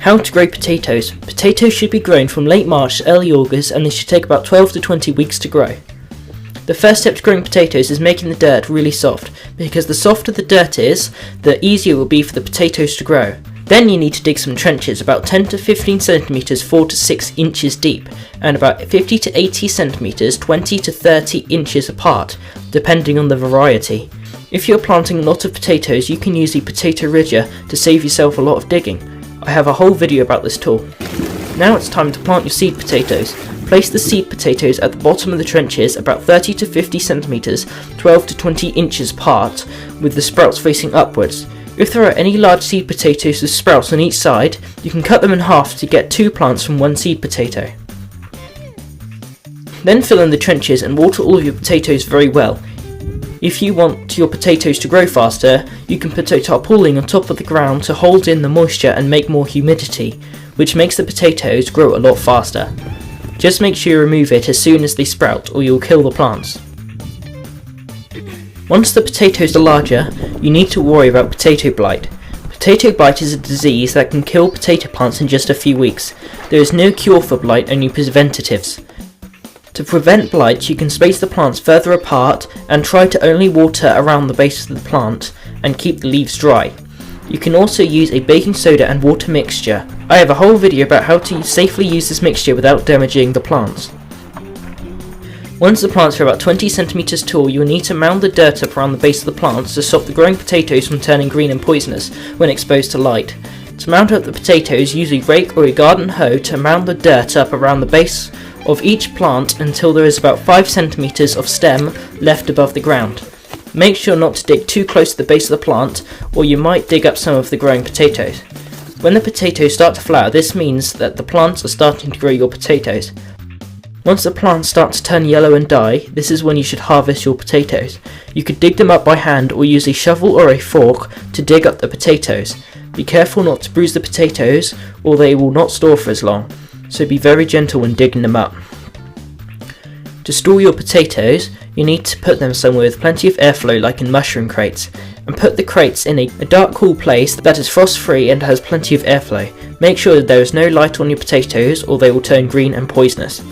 How to grow potatoes. Potatoes should be grown from late March to early August, and they should take about 12 to 20 weeks to grow. The first step to growing potatoes is making the dirt really soft, because the softer the dirt is, the easier it will be for the potatoes to grow. Then you need to dig some trenches about 10 to 15 centimeters 4 to 6 inches deep, and about 50 to 80 centimeters 20 to 30 inches apart, depending on the variety. If you're planting a lot of potatoes, you can use the potato ridger to save yourself a lot of digging. I have a whole video about this tool. Now it's time to plant your seed potatoes. Place the seed potatoes at the bottom of the trenches about 30 to 50 centimeters 12 to 20 inches apart, with the sprouts facing upwards. If there are any large seed potatoes with sprouts on each side, you can cut them in half to get 2 plants from 1 seed potato. Then fill in the trenches and water all of your potatoes very well. If you want your potatoes to grow faster, you can put a tarpaulin on top of the ground to hold in the moisture and make more humidity, which makes the potatoes grow a lot faster. Just make sure you remove it as soon as they sprout, or you'll kill the plants. Once the potatoes are larger, you need to worry about potato blight. Potato blight is a disease that can kill potato plants in just a few weeks. There is no cure for blight, only preventatives. To prevent blight, you can space the plants further apart and try to only water around the base of the plant and keep the leaves dry. You can also use a baking soda and water mixture. I have a whole video about how to safely use this mixture without damaging the plants. Once the plants are about 20 centimeters tall, you will need to mound the dirt up around the base of the plants to stop the growing potatoes from turning green and poisonous when exposed to light. To mount up the potatoes, use a rake or a garden hoe to mound the dirt up around the base of each plant until there is about 5 centimeters of stem left above the ground. Make sure not to dig too close to the base of the plant, or you might dig up some of the growing potatoes. When the potatoes start to flower, this means that the plants are starting to grow your potatoes. Once the plants start to turn yellow and die, this is when you should harvest your potatoes. You could dig them up by hand or use a shovel or a fork to dig up the potatoes. Be careful not to bruise the potatoes, or they will not store for as long, so be very gentle when digging them up. To store your potatoes, you need to put them somewhere with plenty of airflow, like in mushroom crates, and put the crates in a dark, cool place that is frost-free and has plenty of airflow. Make sure that there is no light on your potatoes, or they will turn green and poisonous.